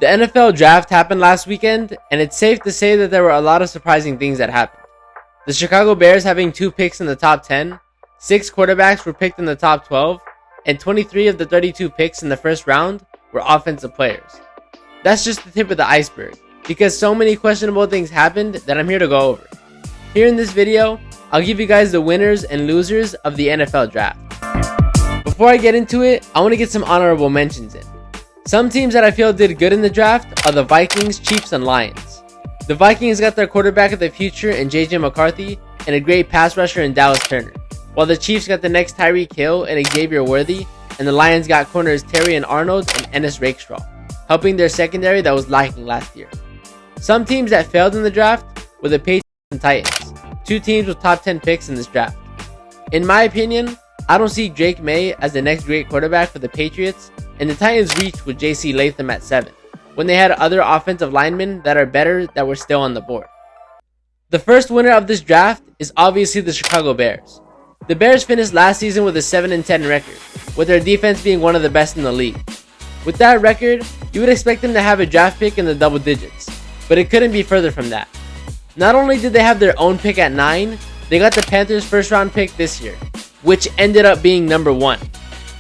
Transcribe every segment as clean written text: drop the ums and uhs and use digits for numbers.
The NFL draft happened last weekend, and it's safe to say that there were a lot of surprising things that happened. The Chicago Bears having 2 picks in the top 10, 6 quarterbacks were picked in the top 12, and 23 of the 32 picks in the first round were offensive players. That's just the tip of the iceberg, because so many questionable things happened that I'm here to go over. Here in this video, I'll give you guys the winners and losers of the NFL draft. Before I get into it, I want to get some honorable mentions in. Some teams that I feel did good in the draft are the Vikings, Chiefs, and Lions. The Vikings got their quarterback of the future in J.J. McCarthy and a great pass rusher in Dallas Turner, while the Chiefs got the next Tyreek Hill and Xavier Worthy, and the Lions got corners Terry and Arnold and Ennis Rakestraw, helping their secondary that was lacking last year. Some teams that failed in the draft were the Patriots and Titans, 2 teams with top 10 picks in this draft. In my opinion, I don't see Drake May as the next great quarterback for the Patriots, and the Titans reached with J.C. Latham at 7, when they had other offensive linemen that are better that were still on the board. The first winner of this draft is obviously the Chicago Bears. The Bears finished last season with a 7-10 record, with their defense being one of the best in the league. With that record, you would expect them to have a draft pick in the double digits, but it couldn't be further from that. Not only did they have their own pick at 9, they got the Panthers' first round pick this year, which ended up being number 1.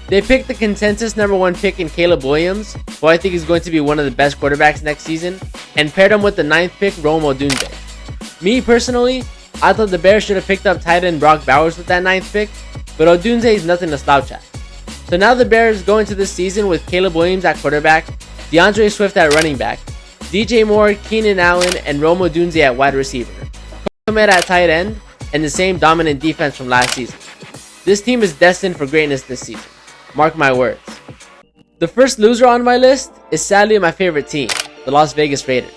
They picked the consensus number 1 pick in Caleb Williams, who I think is going to be one of the best quarterbacks next season, and paired him with the 9th pick Rome Odunze. Me personally, I thought the Bears should have picked up tight end Brock Bowers with that 9th pick, but Odunze is nothing to slouch at. So now the Bears go into this season with Caleb Williams at quarterback, DeAndre Swift at running back, DJ Moore, Keenan Allen, and Rome Odunze at wide receiver, Ahmed at tight end, and the same dominant defense from last season. This team is destined for greatness this season. Mark my words. The first loser on my list is sadly my favorite team, the Las Vegas Raiders.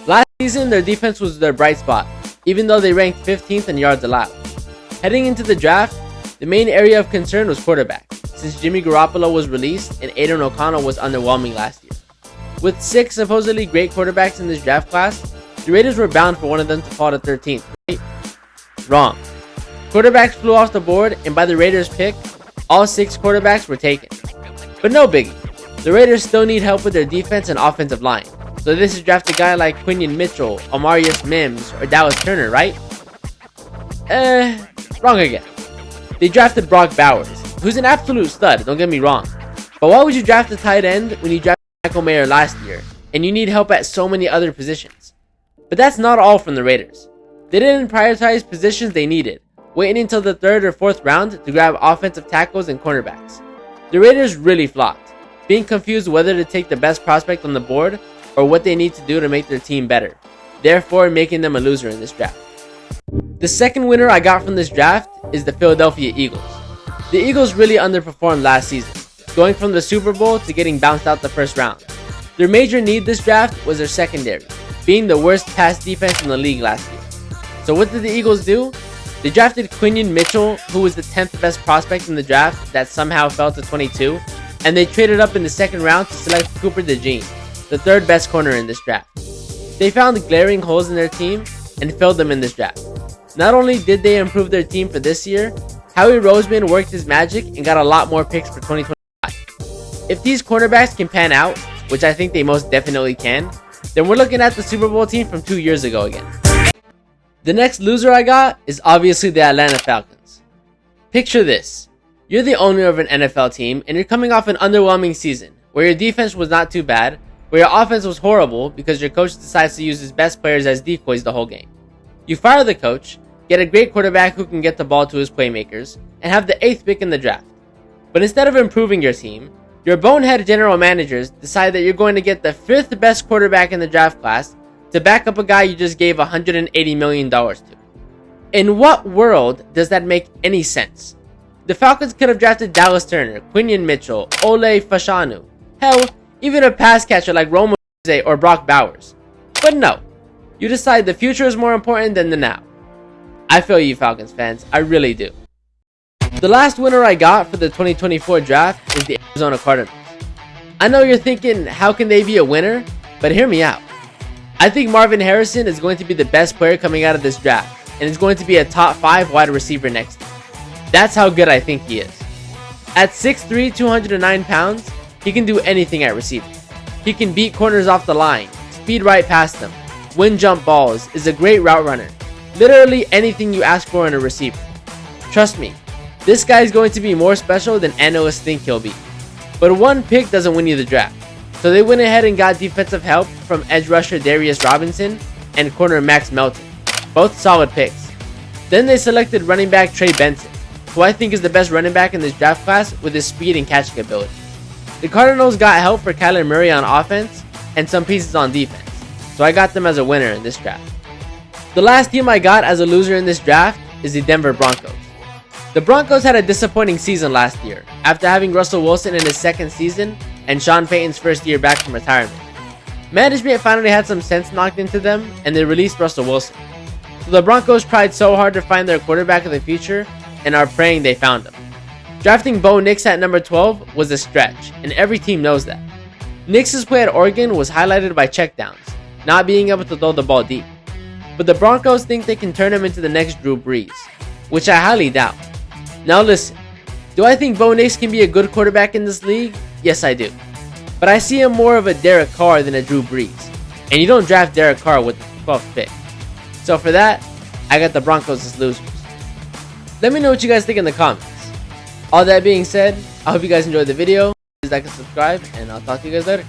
Last season, their defense was their bright spot, even though they ranked 15th in yards allowed. Heading into the draft, the main area of concern was quarterback, since Jimmy Garoppolo was released and Aiden O'Connell was underwhelming last year. With 6 supposedly great quarterbacks in this draft class, the Raiders were bound for one of them to fall to 13th, right? Wrong. Quarterbacks flew off the board, and by the Raiders' pick, all 6 quarterbacks were taken. But no biggie, the Raiders still need help with their defense and offensive line, so this is draft a guy like Quinion Mitchell, Amarius Mims, or Dallas Turner, right? Wrong again. They drafted Brock Bowers, who's an absolute stud, don't get me wrong. But why would you draft a tight end when you drafted Michael Mayer last year, and you need help at so many other positions? But that's not all from the Raiders. They didn't prioritize positions they needed, waiting until the 3rd or 4th round to grab offensive tackles and cornerbacks. The Raiders really flopped, being confused whether to take the best prospect on the board or what they need to do to make their team better, therefore making them a loser in this draft. The second winner I got from this draft is the Philadelphia Eagles. The Eagles really underperformed last season, going from the Super Bowl to getting bounced out the first round. Their major need this draft was their secondary, being the worst pass defense in the league last year. So what did the Eagles do? They drafted Quinion Mitchell, who was the 10th best prospect in the draft that somehow fell to 22, and they traded up in the 2nd round to select Cooper DeJean, the 3rd best corner in this draft. They found glaring holes in their team and filled them in this draft. Not only did they improve their team for this year, Howie Roseman worked his magic and got a lot more picks for 2025. If these cornerbacks can pan out, which I think they most definitely can, then we're looking at the Super Bowl team from 2 years ago again. The next loser I got is obviously the Atlanta Falcons. Picture this. You're the owner of an NFL team and you're coming off an underwhelming season where your defense was not too bad, where your offense was horrible because your coach decides to use his best players as decoys the whole game. You fire the coach, get a great quarterback who can get the ball to his playmakers, and have the 8th pick in the draft. But instead of improving your team, your bonehead general managers decide that you're going to get the 5th best quarterback in the draft class to back up a guy you just gave $180 million to. In what world does that make any sense? The Falcons could have drafted Dallas Turner, Quinion Mitchell, Ole Fashanu, hell, even a pass catcher like Rome Odunze or Brock Bowers. But no, you decide the future is more important than the now. I feel you, Falcons fans, I really do. The last winner I got for the 2024 draft is the Arizona Cardinals. I know you're thinking, how can they be a winner? But hear me out. I think Marvin Harrison is going to be the best player coming out of this draft, and is going to be a top 5 wide receiver next year. That's how good I think he is. At 6'3", 209 pounds, he can do anything at receiver. He can beat corners off the line, speed right past them, win jump balls, is a great route runner. Literally anything you ask for in a receiver. Trust me, this guy is going to be more special than analysts think he'll be. But one pick doesn't win you the draft. So they went ahead and got defensive help from edge rusher Darius Robinson and corner Max Melton. Both solid picks. Then they selected running back Trey Benson, who I think is the best running back in this draft class with his speed and catching ability. The Cardinals got help for Kyler Murray on offense and some pieces on defense, so I got them as a winner in this draft. The last team I got as a loser in this draft is the Denver Broncos. The Broncos had a disappointing season last year after having Russell Wilson in his second season and Sean Payton's first year back from retirement. Management finally had some sense knocked into them and they released Russell Wilson. So the Broncos tried so hard to find their quarterback of the future and are praying they found him. Drafting Bo Nix at number 12 was a stretch, and every team knows that. Nix's play at Oregon was highlighted by checkdowns, not being able to throw the ball deep. But the Broncos think they can turn him into the next Drew Brees, which I highly doubt. Now listen, do I think Bo Nix can be a good quarterback in this league? Yes, I do. But I see him more of a Derek Carr than a Drew Brees, and you don't draft Derek Carr with the 12th pick. So for that, I got the Broncos as losers. Let me know what you guys think in the comments. All that being said, I hope you guys enjoyed the video. Please like and subscribe, and I'll talk to you guys later.